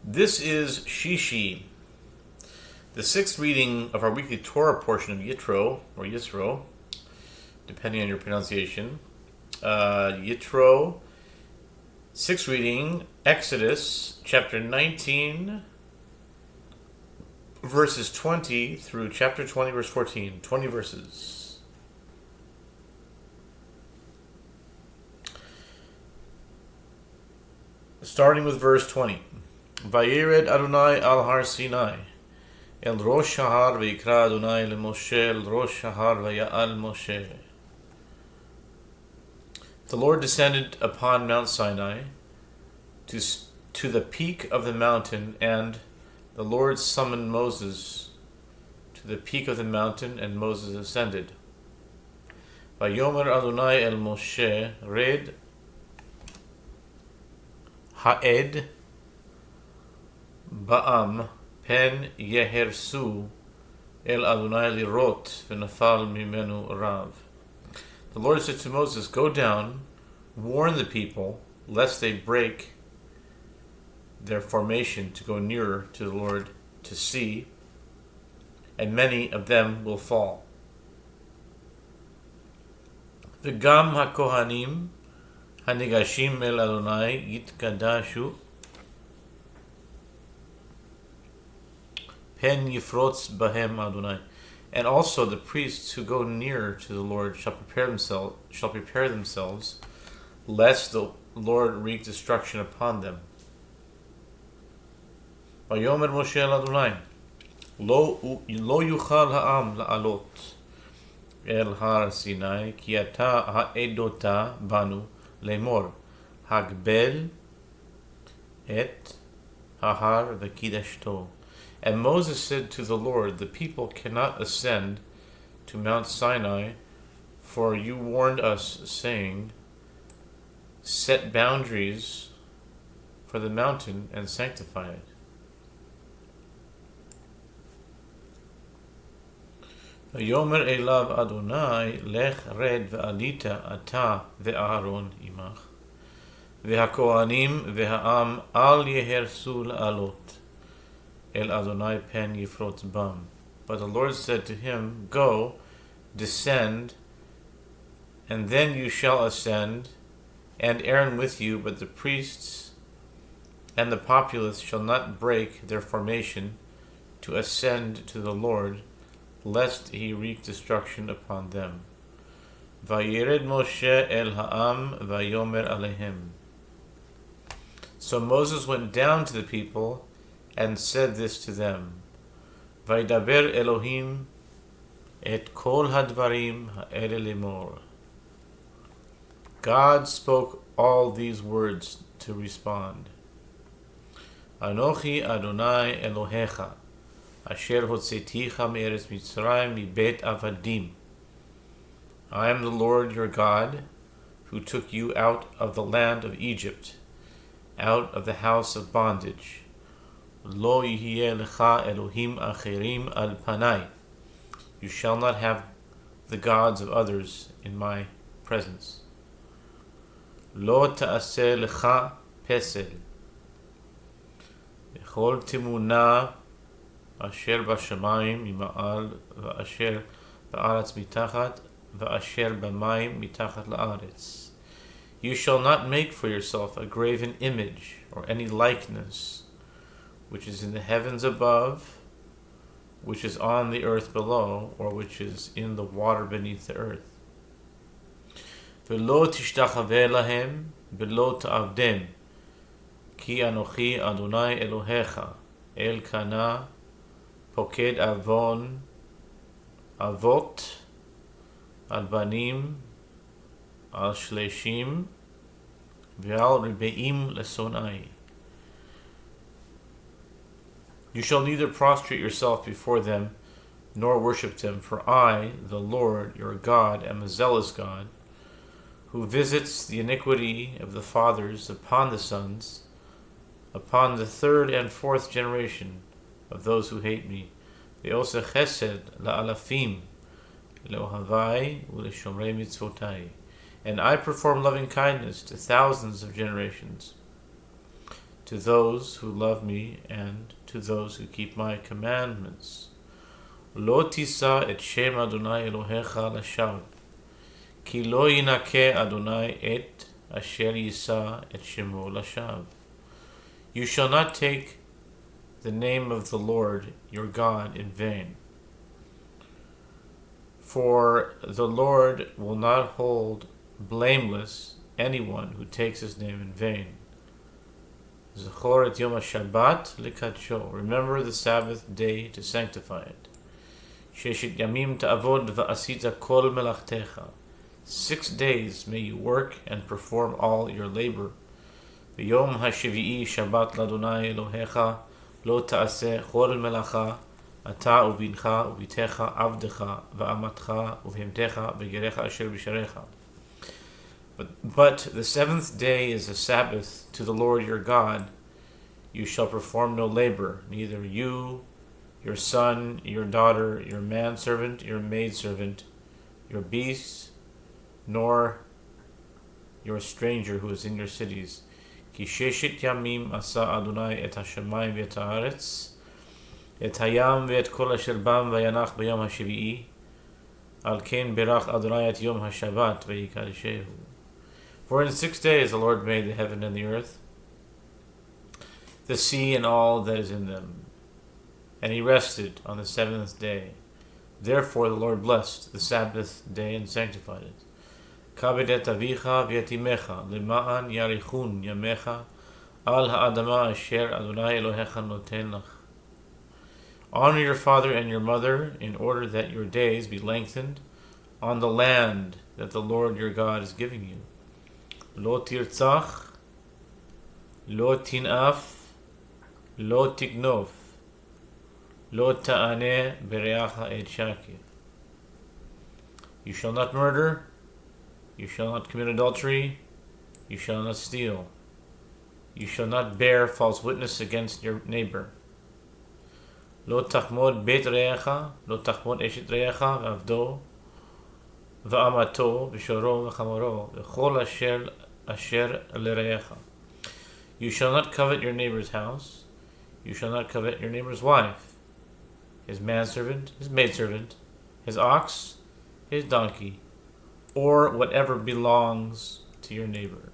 This is Shishi, the sixth reading of our weekly Torah portion of Yitro, or Yisro, depending on your pronunciation. Yitro, sixth reading, Exodus, chapter 19, verses 20 through chapter 20, verse 14. 20 verses. Starting with verse 20. Vayered Adonai al Har Sinai, el Rosh Hahar v'yikra Adonai leMoshe el Rosh Hahar v'ya'al Moshe. The Lord descended upon Mount Sinai to the peak of the mountain, and the Lord summoned Moses to the peak of the mountain, and Moses ascended. Vayomer Adonai el Moshe, red ha'ed Ba'am pen yehersu el Adonai lirot v'nafal mimenu rav. The Lord said to Moses, "Go down, warn the people, lest they break their formation to go nearer to the Lord to see, and many of them will fall. V'gam hakohanim hanigashim el Adonai yitkadashu Pen yifrotz bahem Adonai." And also the priests who go near to the Lord shall prepare themselves, lest the Lord wreak destruction upon them. Vayomer Moshe el Adonai, lo yuchal ha'am la'alot el har Sinai, ki ata ha'edota banu lemor, hagbel et hahar v'kidashto. And Moses said to the Lord, "The people cannot ascend to Mount Sinai, for you warned us, saying, 'Set boundaries for the mountain and sanctify it.'" Vayomer elav Adonai, lech red ve'alita ata ve'aharon imach, ve'hakohanim ve'ha'am al yehersu la'alot El Adonai pen yifrotz bam. But the Lord said to him, "Go, descend, and then you shall ascend, and Aaron with you, but the priests and the populace shall not break their formation to ascend to the Lord, lest he wreak destruction upon them." Vayered Moshe el ha'am vayomer alehem. So Moses went down to the people and said this to them: Vaydaber Elohim et kol hadvarim ha'ele lemor. God spoke all these words to respond: Anochi Adonai Elohecha, asher hotzeticha me'eretz Mitzrayim mibet avadim. I am the Lord your God, who took you out of the land of Egypt, out of the house of bondage. Lo yihye lecha Elohim acherim al panai. You shall not have the gods of others in my presence. Lo ta'aseh lecha pesel. V'chol timuna asher b'shamayim mima'al v'asher ba'aretz mitachat v'asher b'mayim mitachat la'aretz. You shall not make for yourself a graven image or any likeness which is in the heavens above, which is on the earth below, or which is in the water beneath the earth. V'lo tishtachaveh lahem, v'lo ta'avdem, ki anochi Adonai Elohecha, el kana, poked avot, al banim, al shleshim, v'al ribeim lesonai. You shall neither prostrate yourself before them, nor worship them, for I, the Lord your God, am a zealous God, who visits the iniquity of the fathers upon the sons, upon the third and fourth generation of those who hate me. Ve'oseh chesed la'alafim, le'ohavai u'leshomrei mitzvotai. And I perform loving kindness to thousands of generations, to those who love me and to those who keep my commandments. Lo tisa et shem Adonai Elohecha lashav, ki lo yinakeh Adonai et asher yisa et shemo lashav. You shall not take the name of the Lord your God in vain. For the Lord will not hold blameless anyone who takes his name in vain. Zechor et Yom HaShabbat likadsho. Remember the Sabbath day to sanctify it. Sheshet yamim ta'avod va'asita kol melachtecha. 6 days may you work and perform all your labor. V'yom ha'shevi'i Shabbat l'Adonai Elohecha lo ta'aseh chol melacha ata uvincha uvitecha avdecha va'amatcha uvhemtecha v'gerecha asher b'sharecha. But the 7th day is a Sabbath to the Lord your God. You shall perform no labor, neither you, your son, your daughter, your manservant, your maidservant, your beast, nor your stranger who is in your cities. Ki sheshet yamim asa Adonai et hashamayim v'et haaretz, et hayam v'et kol asher bam v'yanach b'yom hashvi'i, al ken berach Adonai et yom hashabat v'yikadeshehu. For in 6 days the Lord made the heaven and the earth, the sea and all that is in them, and he rested on the 7th day. Therefore the Lord blessed the Sabbath day and sanctified it. Kabed et avicha v'et imecha, lema'an yarichun yamecha, al ha'adama asher Adonai Elohecha noten lach. Honor your father and your mother, in order that your days be lengthened on the land that the Lord your God is giving you. Lo tirtzach, lo tinaf, lo tignof, lo ta'aneh bereacha et shakir. You shall not murder, you shall not commit adultery, you shall not steal, you shall not bear false witness against your neighbor. Lo tachmod bet reacha, lo tachmod eshet reacha, v'avdo, v'amato, v'shoro, v'chamoro, v'chol asher lereacha. You shall not covet your neighbor's house. You shall not covet your neighbor's wife, his manservant, his maidservant, his ox, his donkey, or whatever belongs to your neighbor.